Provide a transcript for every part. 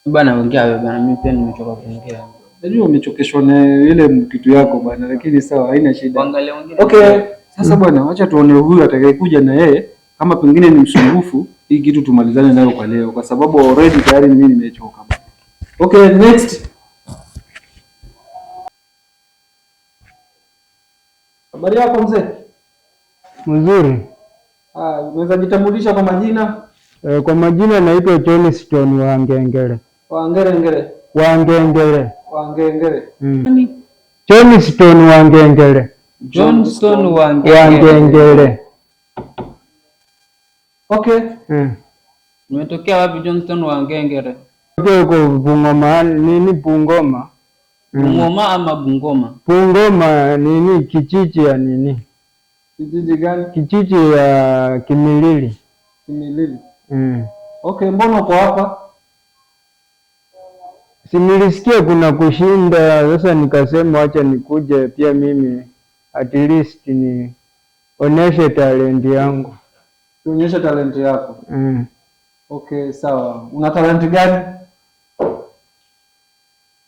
Bana ongea wewe bana, mimi pia nimechoka kuongea. Najua umechokeshwa na ile kitu yako bana, lakini sawa, haina shida. Angalia wengine. Okay, sasa bwana, acha tuone huyu atakayekuja na yeye kama pengine ni msumbufu, hii kitu tumalizane nayo kwa leo kwa sababu already tayari mimi nimechoka. Okay, next. Habari yako mzee? Mzuri. Unaweza jitambulisha kwa majina? Kwa majina naitwa Johnston Wangengere. Wangengere. Wangengere. Wangengere. Johnston Wangengere. Johnston Wangengere. Okay. Umetokea wapi Johnston Wangengere? Kwa Bungoma nini Bungoma? Bungoma ama Bungoma? Bungoma nini kijiji ya nini? Kijiji gani? Kijiji ya Kimilili. Kimilili. Okay, mbona uko hapa? Si nilisikia kuna kushinda, sasa nikasema acha nikuje pia mimi at least ni oneshe talent yangu. Tuonyeshe talent yako. Okay, sawa. Una talent gani?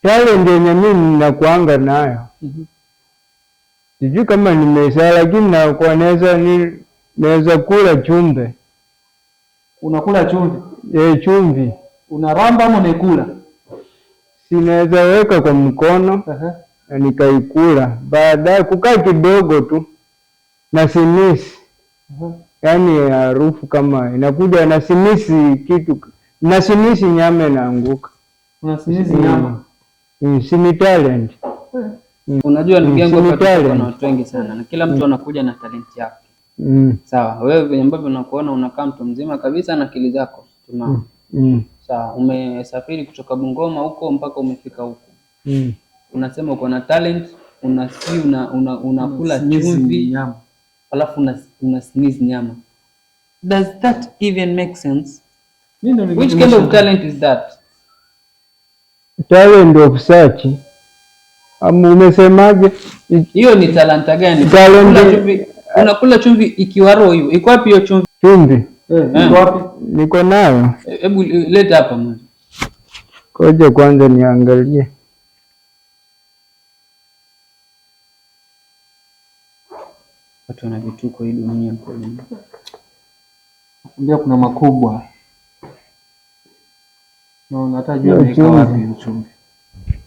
Talent yenye mimi ninakuanga nayo. Sijui kama nimesha, lakini nakuwa naweza kula chumvi. Unakula chumvi? Chumvi. Unaramba ama unaikula? Sinaweza weka kwa mkono na nikaikula. Baadaye kukaa kidogo tu na simisi. Yaani harufu kama inakuja na simisi kitu. Na simisi nyama inaanguka. Unasimisi nyama? Sini talent. Unajua ndugu yangu hapa kuna watu wengi sana na kila mtu anakuja na talent yake. Sawa, wewe vile ambavyo unakuona unakaa mtu mzima kabisa na akili zako timamu. Sawa, umesafiri kutoka Bungoma huko mpaka umefika huko. Unasema uko na talent, unakula chumvi nyama. Alafu una sneeze nyama. Does that even make sense? Which kind of talent is that? Talent of search. Umesemaje? Hiyo ni talanta gani? Unakula chumvi ikiwa roho hiyo. Iko wapi hiyo chumvi? Chumvi. Iko wapi? Niko nayo. Hebu leta hapa mwana. Koja kwanza niangalie. Watu wana vituko hii dunia kweli. Ndio kuna makubwa. No, hata jua imeweka wapi hiyo chumvi.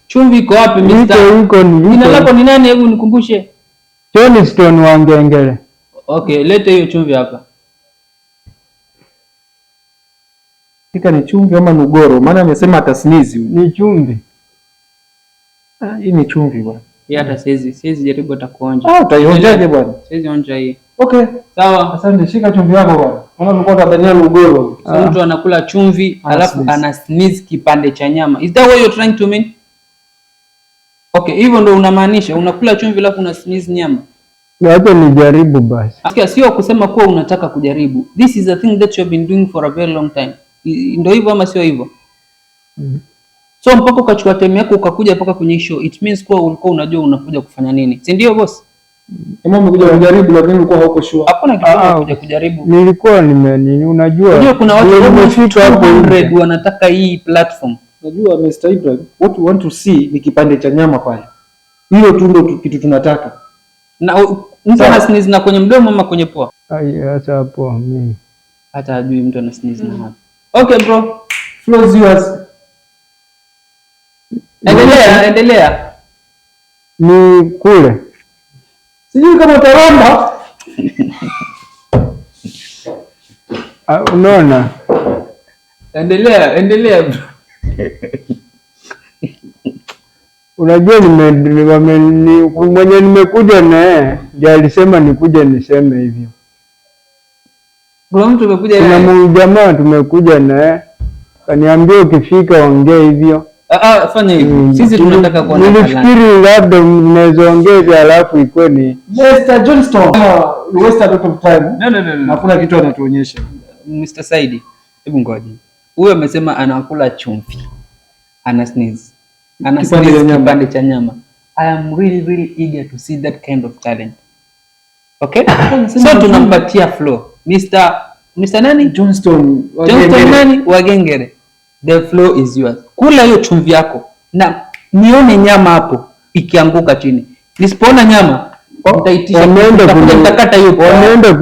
Chumvi iko wapi mister? Jina lako ni nani? Hebu nikumbushe. Johnston Wangengere. Okay, leta hiyo chumvi hapa. Hika ni chumvi ama nugoro? Maana amesema atasnizi. Ni chumvi. Hii ni chumvi bwana. Hii hata siwezi jaribu hata kuonja. Utaionjaje bwana? Siwezi onja hii. Okay. Sawa. Asante, shika chumvi yako bwana. Kama ulikuwa unadhania nugoro. Mtu anakula chumvi alafu ana sneeze kipande cha nyama. Is that what you're trying to mean? Okay, hivyo ndo unamaanisha unakula chumvi alafu una sneeze nyama. Wacha nijaribu basi. Sio kusema kuwa unataka kujaribu. This is a thing that you have been doing for a very long time. Ndio hivyo ama sio hivyo? So mpaka ukachukua time yako ukakuja mpaka kwenye show, it means kuwa ulikuwa unajua unakuja kufanya nini. Si ndio boss? Kama umekuja kujaribu lakini ulikuwa hauko sure. Hakuna kitu unakuja kujaribu. Nilikuwa unajua kuna watu wamefika hapo 100 wanataka hii platform. Unajua Mr. Ibrahim, what we want to see ni kipande cha nyama pale. Hiyo tu ndio kitu tunataka. Na mtu ana sneeze na kwenye mdomo ama kwenye pua? Hata hapo mimi. Hata ajui mtu ana sneeze na wapi. Okay bro. Flow is yours. Endelea. Ni kule. Sijui kama utaramba. Unaona? Endelea bro. Unajua mwenye nimekuja naye ndiye alisema nikuje niseme hivyo. Kuna mtu umekuja naye? Kuna jamaa tumekuja naye. Kaniambia ukifika ongea hivyo. Fanya hivyo. Sisi tunataka kuona. Nilifikiri labda mnaweza ongeza alafu ikuwe ni Mr. Johnston. You waste a lot of time. No. Hakuna kitu anatuonyesha. Mr. Saidi, hebu ngoja. Huyo amesema anakula chumvi. Ana sneeze. Ana sneeze kipande cha nyama. I am really eager to see that kind of talent. Okay? So tunampatia flow. Mr. nani? Johnston nani? Wagengere. The floor is yours. Kula hiyo chumvi yako na nione nyama hapo ikianguka chini. Nisipoona nyama nitaitisha nitakata hiyo. Wameenda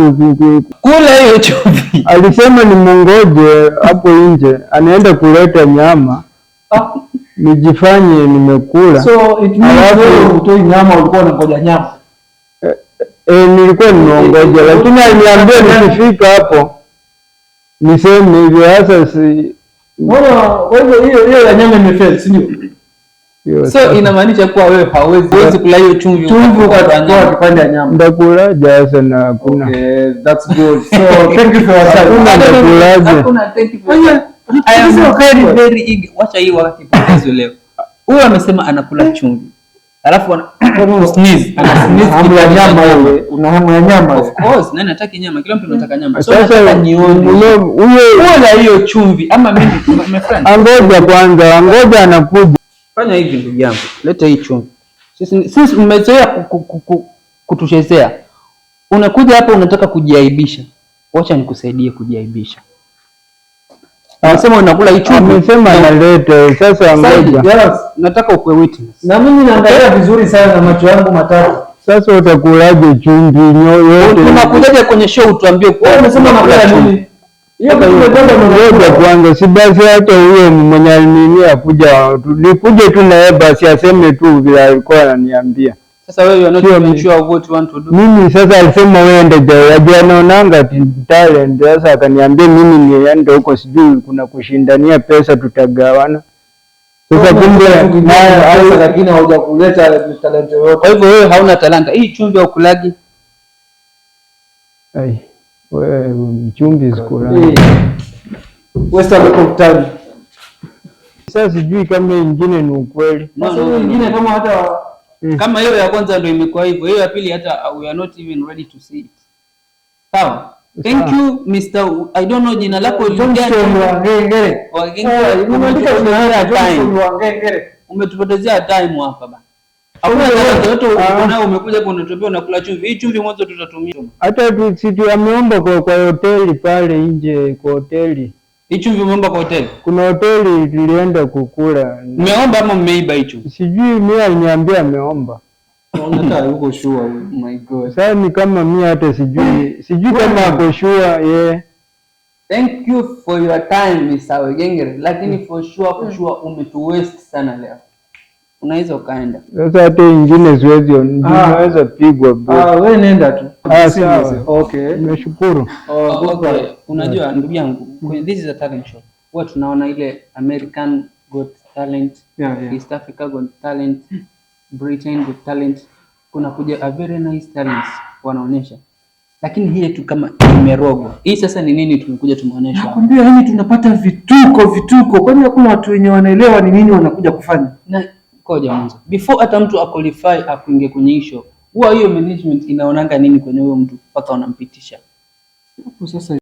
kula hiyo chumvi. Alisema ni mungoje hapo nje, anaenda kuleta nyama. Nijifanye nimekula. So it means wewe utoi nyama, ulikuwa unangoja nyama. Nilikuwa nimeongoja, lakini aliniambia nikifika hapo niseme hivyo. Sasa si hiyo ya nyama imefail, si ndio? So inamaanisha kuwa wewe hauwezi kula hiyo chumvi ukatoa kipande ya nyama. Ndakula sasa na hakuna. Okay, that's good. So thank you for your time. Hakuna thank you for your time. I am very eager. Wacha hii wakati potezo leo. Huyo amesema anakula chumvi. Alafu sneeze. Hamu ya nyama wewe. Una hamu ya nyama. Of course, nani hataki nyama? Kila mtu anataka nyama. So nataka nione huyo hiyo chumvi ama mimi my friend. Angoja kwanza, angoja anakuja. Fanya hivi ndugu yangu. Leta hii chumvi. Sisi mmezoea kutuchezea. Unakuja hapa unataka kujiaibisha. Wacha nikusaidie kujiaibisha. Anasema unakula hii chumvi. Amesema analeta. Sasa ngoja. Nataka ukwe witness. Na mimi naangalia vizuri sana na macho yangu matatu. Sasa utakulaje chumvi yote? Unakujaje kwenye show utuambie kwa wewe unasema nakula nini? Hiyo ngoja kwanza, si basi hata huyo mwenye nini akuja. Nikuje tu na yeye basi aseme tu vile alikuwa ananiambia. Sasa wewe you are not sure of what you want to do. Mimi sasa alisema wewe ndio anaonanga talent. Sasa akaniambia mimi niende huko, sijui kuna kushindania pesa tutagawana. Sasa kumbe pesa lakini haujakuleta talent yoyote. Kwa hivyo wewe hauna talanta. Hii chumvi au kulagi? Ai, wewe chumvi sikulagi. Western Company. Sasa sijui kama nyingine ni ukweli. Sasa nyingine kama hata kama hiyo ya kwanza ndio imekuwa hivyo, hiyo ya pili hata we are not even ready to see it. Sawa? Thank you Mr. I don't know jina lako Johnson Wangengere. Umetupotezea time hapa bana. Hakuna watu unao umekuja hapo unatupia unakula chumvi. Hii chumvi mwanzo tutatumia. Hata sisi ameomba kwa hoteli pale nje, kwa hoteli. Hii chumvi umeomba kwa hoteli? Kuna hoteli tulienda kukula. Umeomba ama umeiba hicho? Sijui, mimi aliniambia ameomba. Hata yuko sure huyo. My God. Sasa ni kama mimi hata sijui kama ako sure yeah. Thank you for your time Mr. Wangengere, lakini for sure umetu waste sana leo. Unaweza ukaenda. Sasa hata ingine siwezi unaweza pigwa bro. Wewe nenda tu. Sawa. Okay. Nimeshukuru. Okay. Unajua ndugu yangu, this is a talent show. Huwa tunaona ile American Got Talent, East Africa Got Talent, Britain Got Talent. Kuna kuja a very nice talents wanaonyesha. Lakini hii tu kama imerogwa. Hii sasa ni nini tumekuja tumeonyesha? Nakwambia yani tunapata vituko. Kwani hakuna watu wenye wanaelewa ni nini wanakuja kufanya? Na koja mwanzo. Before hata mtu akwalify akuingie kwenye hisho, huwa hiyo management inaonanga nini kwenye huyo mtu mpaka wanampitisha. Hapo sasa